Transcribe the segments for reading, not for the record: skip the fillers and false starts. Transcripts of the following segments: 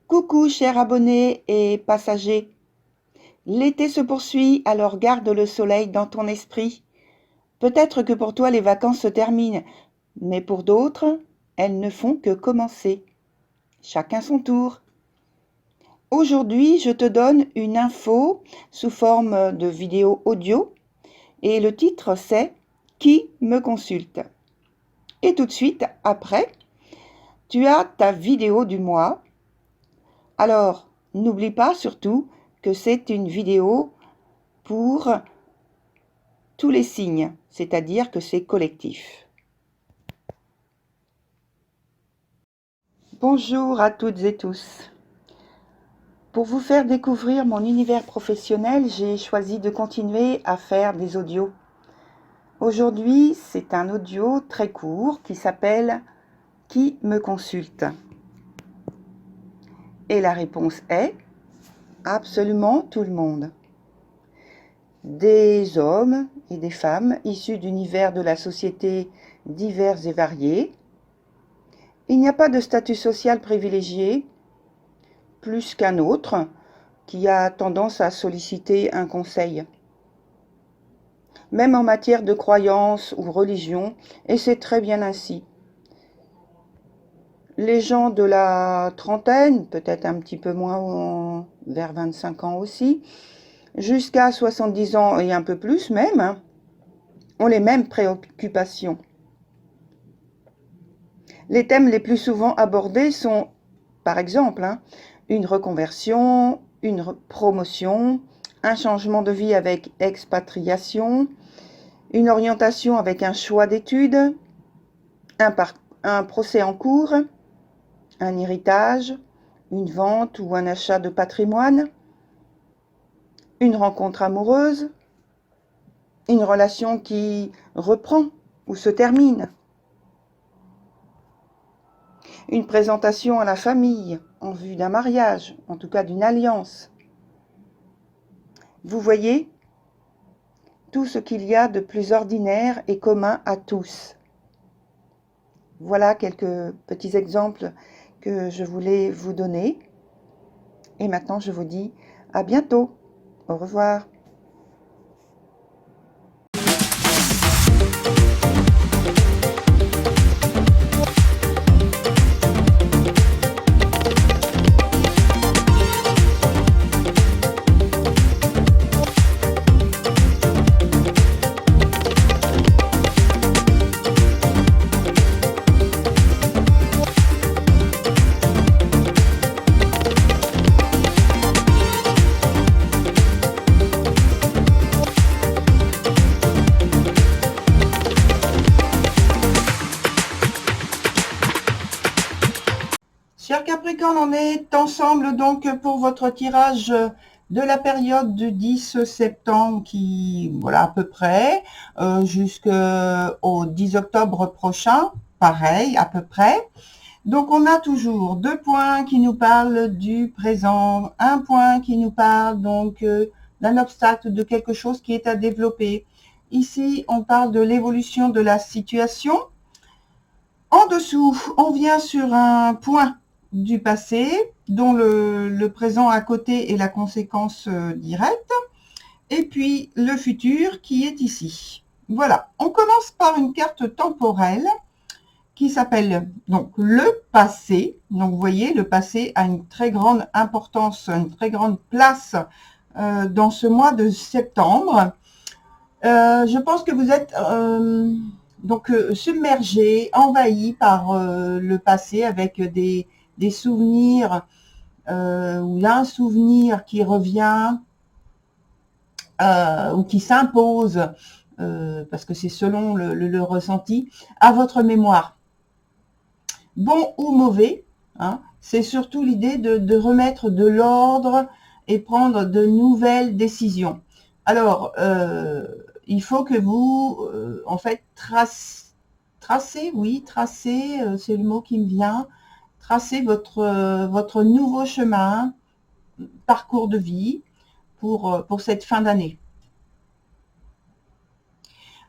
Coucou chers abonnés et passagers. L'été se poursuit, alors garde le soleil dans ton esprit. Peut-être que pour toi les vacances se terminent, mais pour d'autres, elles ne font que commencer. Chacun son tour. Aujourd'hui, je te donne une info sous forme de vidéo audio et le titre c'est « Qui me consulte ?» Et tout de suite après, tu as ta vidéo du mois. Alors, n'oublie pas surtout que c'est une vidéo pour tous les signes, c'est-à-dire que c'est collectif. Bonjour à toutes et tous. Pour vous faire découvrir mon univers professionnel, j'ai choisi de continuer à faire des audios. Aujourd'hui, c'est un audio très court qui s'appelle « Qui me consulte ?» Et la réponse est absolument tout le monde. Des hommes et des femmes issus d'univers de la société divers et variés. Il n'y a pas de statut social privilégié, plus qu'un autre, qui a tendance à solliciter un conseil. Même en matière de croyance ou religion, et c'est très bien ainsi. Les gens de la trentaine, peut-être un petit peu moins, vers 25 ans aussi, jusqu'à 70 ans et un peu plus même, ont les mêmes préoccupations. Les thèmes les plus souvent abordés sont, par exemple, une reconversion, une promotion, un changement de vie avec expatriation, une orientation avec un choix d'études, un procès en cours, un héritage, une vente ou un achat de patrimoine, une rencontre amoureuse, une relation qui reprend ou se termine, une présentation à la famille en vue d'un mariage, en tout cas d'une alliance. Vous voyez tout ce qu'il y a de plus ordinaire et commun à tous. Voilà quelques petits exemples que je voulais vous donner. Et maintenant, je vous dis à bientôt. Au revoir. Chers Capricorne, on est ensemble donc pour votre tirage de la période du 10 septembre qui, voilà à peu près, jusqu'au 10 octobre prochain, pareil à peu près. Donc on a toujours 2 points qui nous parlent du présent, un point qui nous parle donc d'un obstacle, de quelque chose qui est à développer. Ici, on parle de l'évolution de la situation. En dessous, on vient sur un point du passé, dont le présent à côté est la conséquence directe, et puis le futur qui est ici. Voilà, on commence par une carte temporelle qui s'appelle donc le passé. Donc vous voyez, le passé a une très grande importance, une très grande place dans ce mois de septembre. Je pense que vous êtes donc submergé, envahi par le passé avec des souvenirs ou un souvenir qui revient ou qui s'impose, parce que c'est selon le ressenti, à votre mémoire. Bon ou mauvais, hein, c'est surtout l'idée de remettre de l'ordre et prendre de nouvelles décisions. Alors, il faut que vous, en fait, tracez, oui, tracez, c'est le mot qui me vient, tracez votre nouveau chemin, parcours de vie pour cette fin d'année.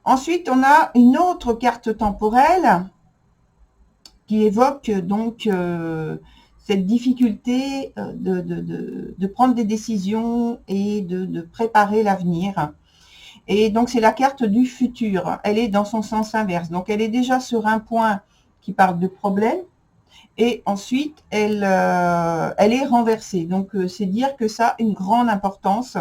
Ensuite, on a une autre carte temporelle qui évoque donc cette difficulté de prendre des décisions et de préparer l'avenir. Et donc, c'est la carte du futur. Elle est dans son sens inverse. Donc, elle est déjà sur un point qui parle de problème. Et ensuite, elle est renversée. Donc, c'est dire que ça a une grande importance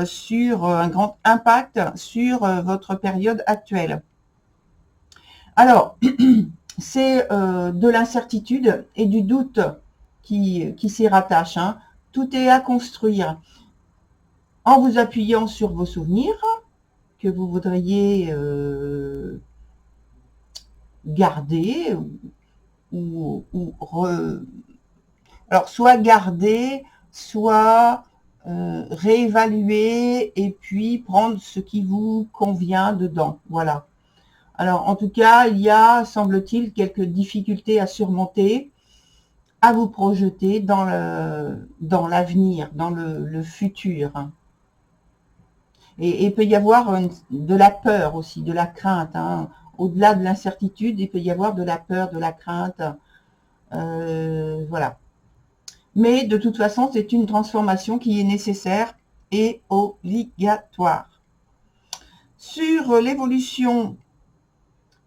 sur un grand impact sur votre période actuelle. Alors, c'est de l'incertitude et du doute qui s'y rattachent. Hein. Tout est à construire en vous appuyant sur vos souvenirs que vous voudriez garder alors soit garder, soit réévaluer et puis prendre ce qui vous convient dedans. Voilà. Alors en tout cas, il y a, semble-t-il, quelques difficultés à surmonter, à vous projeter dans l'avenir, dans le futur. Et il peut y avoir de la peur aussi, de la crainte. Hein. Au-delà de l'incertitude, il peut y avoir de la peur, de la crainte. Voilà. Mais de toute façon, c'est une transformation qui est nécessaire et obligatoire. Sur l'évolution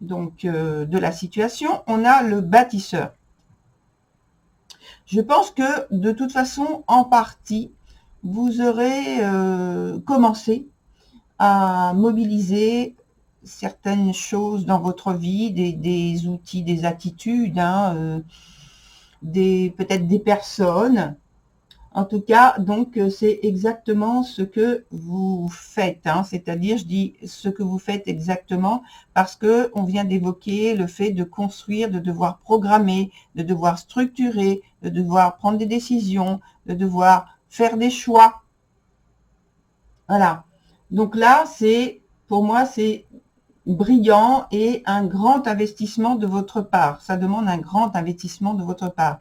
donc de la situation, on a le bâtisseur. Je pense que de toute façon, en partie, vous aurez commencé à mobiliser certaines choses dans votre vie, des outils, des attitudes, hein, peut-être des personnes. En tout cas, donc, c'est exactement ce que vous faites. Hein, c'est-à-dire, je dis ce que vous faites exactement parce que on vient d'évoquer le fait de construire, de devoir programmer, de devoir structurer, de devoir prendre des décisions, de devoir faire des choix. Voilà. Donc là, pour moi, c'est brillant et un grand investissement de votre part. Ça demande un grand investissement de votre part.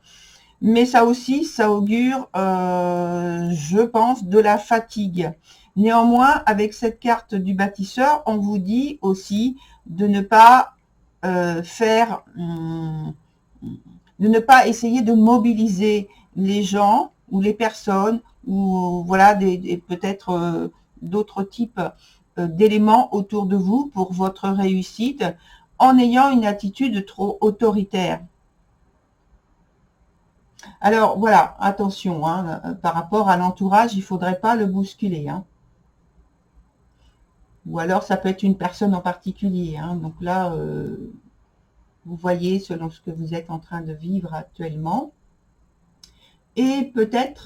Mais ça aussi, ça augure, je pense, de la fatigue. Néanmoins, avec cette carte du bâtisseur, on vous dit aussi de ne pas de ne pas essayer de mobiliser les gens ou les personnes ou voilà peut-être d'autres types d'éléments autour de vous pour votre réussite en ayant une attitude trop autoritaire. Alors voilà, attention, hein, par rapport à l'entourage, il ne faudrait pas le bousculer. Hein. Ou alors ça peut être une personne en particulier. Hein. Donc là, vous voyez selon ce que vous êtes en train de vivre actuellement. Et peut-être,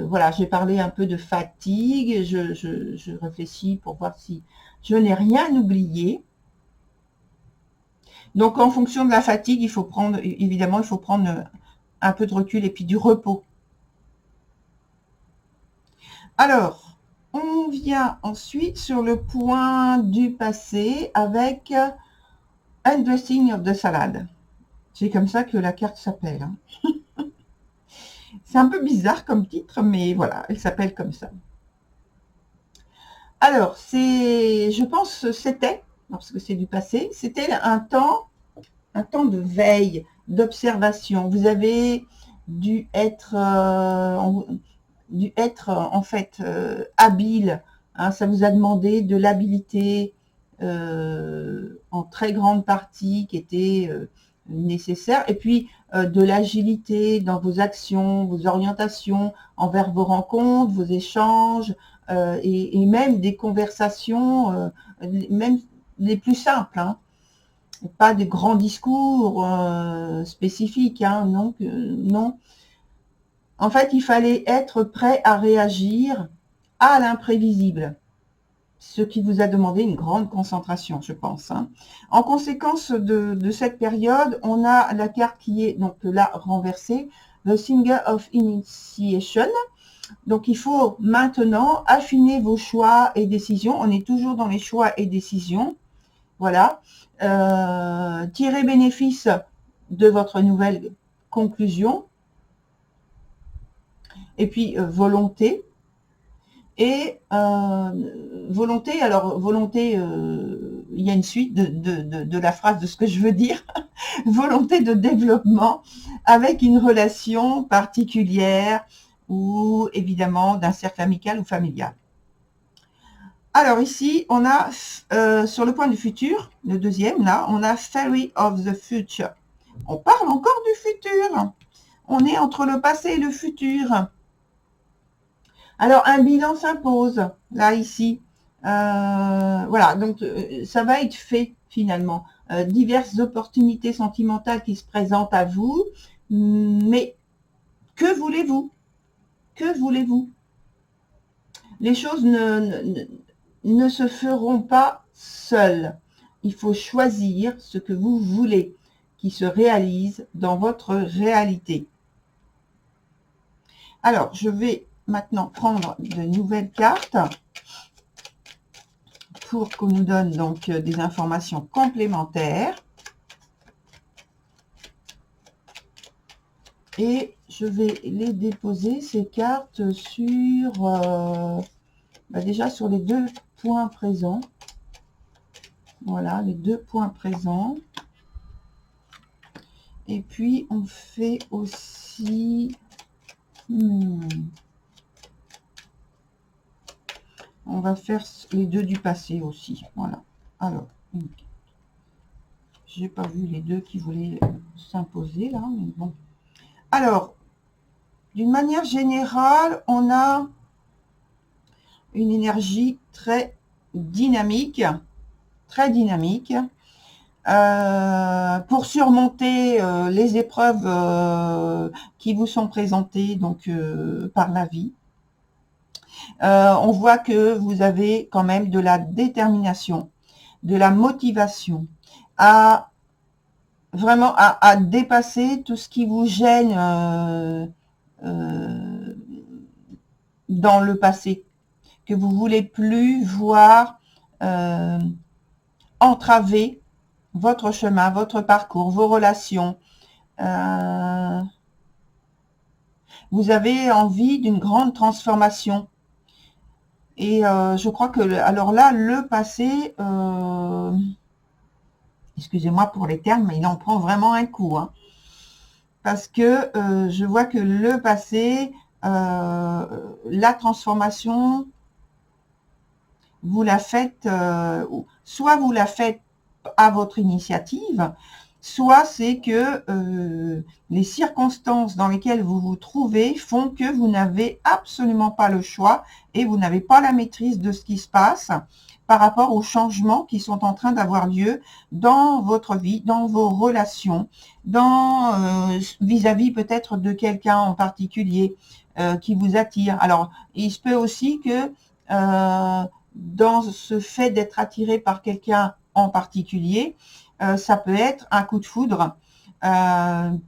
voilà, j'ai parlé un peu de fatigue, je réfléchis pour voir si je n'ai rien oublié. Donc en fonction de la fatigue, il faut prendre, évidemment, il faut prendre un peu de recul et puis du repos. Alors, on vient ensuite sur le point du passé avec Undressing of the Salad. C'est comme ça que la carte s'appelle. Hein. C'est un peu bizarre comme titre, mais voilà, elle s'appelle comme ça. Alors, je pense, c'était, parce que c'est du passé, c'était un temps de veille, d'observation. Vous avez dû être en fait habile. Hein, ça vous a demandé de l'habileté en très grande partie qui était nécessaire. Et puis de l'agilité dans vos actions, vos orientations envers vos rencontres, vos échanges et même des conversations, même les plus simples. Hein. Pas de grands discours spécifiques, hein, non, non. En fait, il fallait être prêt à réagir à l'imprévisible, ce qui vous a demandé une grande concentration, je pense. Hein. En conséquence de cette période, on a la carte qui est donc là renversée, le Singer of Initiation. Donc, il faut maintenant affiner vos choix et décisions. On est toujours dans les choix et décisions. Voilà. Tirer bénéfice de votre nouvelle conclusion. Et puis, volonté. Et volonté, alors volonté il y a une suite de la phrase de ce que je veux dire, volonté de développement avec une relation particulière ou évidemment d'un cercle amical ou familial. Alors ici, on a sur le point du futur, le deuxième, là, on a Fairy of the Future. On parle encore du futur. On est entre le passé et le futur. Alors, un bilan s'impose, là, ici. Voilà, donc ça va être fait, finalement. Diverses opportunités sentimentales qui se présentent à vous. Mais que voulez-vous? Que voulez-vous? Les choses ne se feront pas seules. Il faut choisir ce que vous voulez qui se réalise dans votre réalité. Alors, je vais maintenant prendre de nouvelles cartes pour qu'on nous donne donc des informations complémentaires. Et je vais les déposer, ces cartes, sur déjà sur les 2 points présents. Voilà, les 2 points présents. Et puis, on fait aussi... on va faire les 2 du passé aussi. Voilà. Alors, j'ai pas vu les 2 qui voulaient s'imposer là, mais bon. Alors, d'une manière générale, on a une énergie très dynamique, pour surmonter les épreuves qui vous sont présentées donc par la vie. On voit que vous avez quand même de la détermination, de la motivation à vraiment à dépasser tout ce qui vous gêne dans le passé, que vous voulez plus voir entraver votre chemin, votre parcours, vos relations. Vous avez envie d'une grande transformation. Et je crois que, alors là, le passé, excusez-moi pour les termes, mais il en prend vraiment un coup. Hein, parce que je vois que le passé, la transformation, vous la faites, soit vous la faites à votre initiative, soit c'est que les circonstances dans lesquelles vous vous trouvez font que vous n'avez absolument pas le choix et vous n'avez pas la maîtrise de ce qui se passe par rapport aux changements qui sont en train d'avoir lieu dans votre vie, dans vos relations, dans vis-à-vis peut-être de quelqu'un en particulier qui vous attire. Alors, il se peut aussi que dans ce fait d'être attiré par quelqu'un en particulier, ça peut être un coup de foudre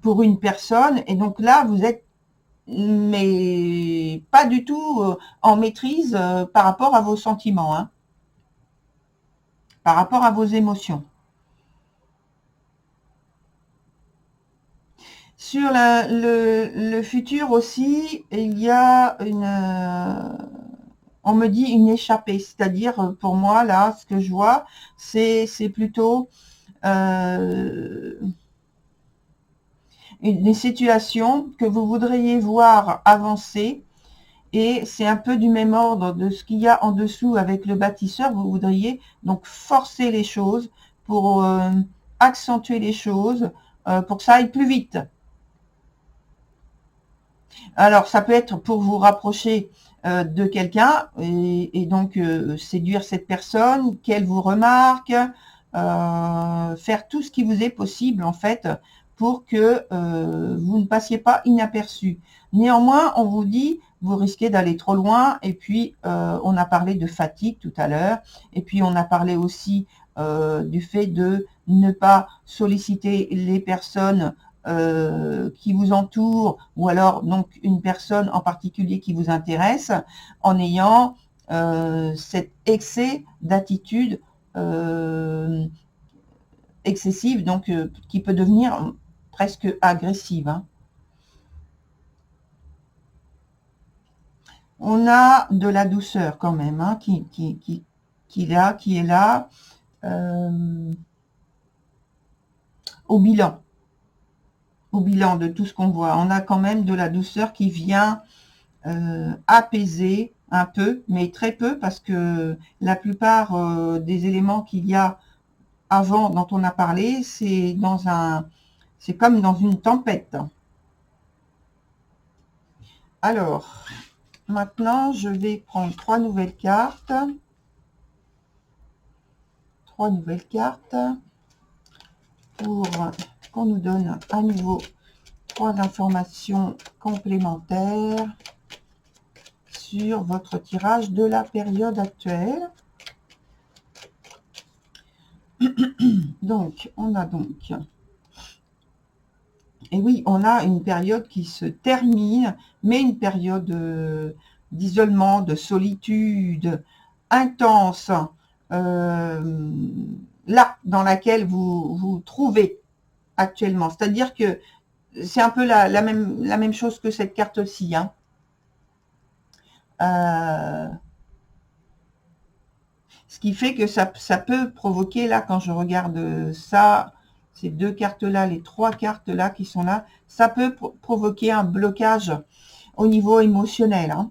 pour une personne. Et donc là, vous êtes mais pas du tout en maîtrise par rapport à vos sentiments, hein, par rapport à vos émotions. Sur le futur aussi, il y a on me dit une échappée, c'est-à-dire pour moi, là, ce que je vois, c'est plutôt des situations que vous voudriez voir avancer, et c'est un peu du même ordre de ce qu'il y a en dessous avec le bâtisseur. Vous voudriez donc forcer les choses pour accentuer les choses, pour que ça aille plus vite. Alors, ça peut être pour vous rapprocher de quelqu'un et donc séduire cette personne, qu'elle vous remarque, faire tout ce qui vous est possible en fait pour que vous ne passiez pas inaperçu. Néanmoins, on vous dit, vous risquez d'aller trop loin, et puis on a parlé de fatigue tout à l'heure, et puis on a parlé aussi du fait de ne pas solliciter les personnes qui vous entourent, ou alors donc une personne en particulier qui vous intéresse, en ayant cet excès d'attitude excessive, donc qui peut devenir presque agressive. Hein. On a de la douceur quand même, hein, qui est là. euh, au bilan de tout ce qu'on voit. On a quand même de la douceur qui vient apaiser un peu, mais très peu, parce que la plupart des éléments qu'il y a avant dont on a parlé, c'est comme dans une tempête. Alors, maintenant, je vais prendre trois nouvelles cartes. Trois nouvelles cartes pour qu'on nous donne à nouveau trois informations complémentaires sur votre tirage de la période actuelle. Donc, on a donc... Et oui, on a une période qui se termine, mais une période d'isolement, de solitude intense, là, dans laquelle vous vous trouvez actuellement. C'est-à-dire que c'est un peu la même chose que cette carte-ci. Hein. Ce qui fait que ça peut provoquer, là, quand je regarde ça, ces deux cartes-là, les trois cartes-là qui sont là, ça peut provoquer un blocage au niveau émotionnel. Hein.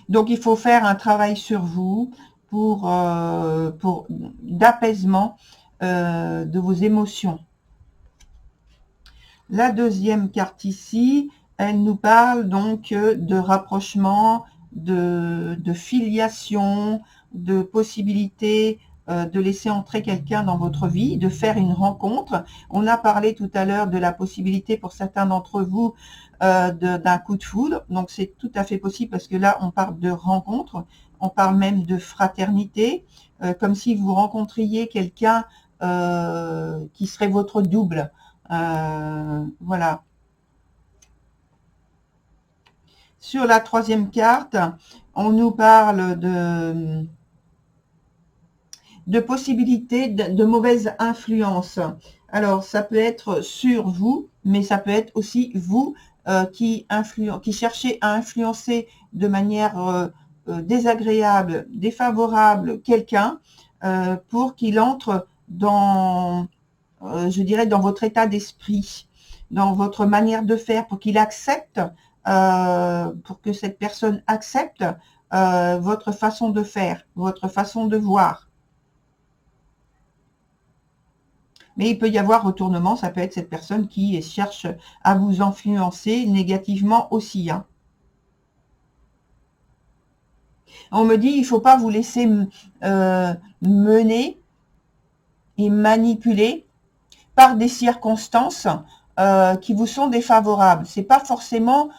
Donc, il faut faire un travail sur vous pour d'apaisement de vos émotions. La deuxième carte ici, elle nous parle donc de rapprochement, de filiation, de possibilité de laisser entrer quelqu'un dans votre vie, de faire une rencontre. On a parlé tout à l'heure de la possibilité pour certains d'entre vous d'un coup de foudre. Donc c'est tout à fait possible parce que là on parle de rencontre, on parle même de fraternité, comme si vous rencontriez quelqu'un qui serait votre double. Voilà. Sur la troisième carte, on nous parle de possibilités de mauvaise influence. Alors, ça peut être sur vous, mais ça peut être aussi vous qui cherchez à influencer de manière désagréable, défavorable quelqu'un pour qu'il entre dans, je dirais, dans votre état d'esprit, dans votre manière de faire, pour qu'il accepte, pour que cette personne accepte votre façon de faire, votre façon de voir. Mais il peut y avoir retournement, ça peut être cette personne qui cherche à vous influencer négativement aussi. Hein. On me dit, il ne faut pas vous laisser mener et manipuler par des circonstances qui vous sont défavorables. C'est pas forcément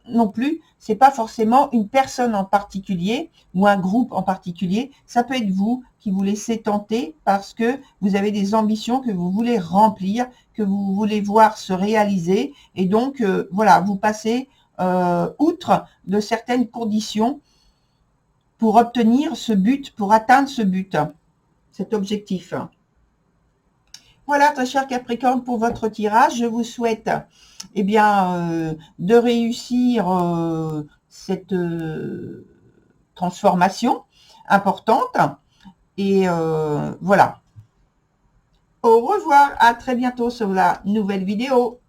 non plus, c'est pas forcément une personne en particulier ou un groupe en particulier. Ça peut être vous qui vous laissez tenter parce que vous avez des ambitions que vous voulez remplir, que vous voulez voir se réaliser. Et donc, voilà, vous passez outre de certaines conditions pour obtenir ce but, pour atteindre ce but, cet objectif. Voilà, très cher Capricorne, pour votre tirage. Je vous souhaite eh bien, de réussir cette transformation importante. Et voilà. Au revoir, à très bientôt sur la nouvelle vidéo.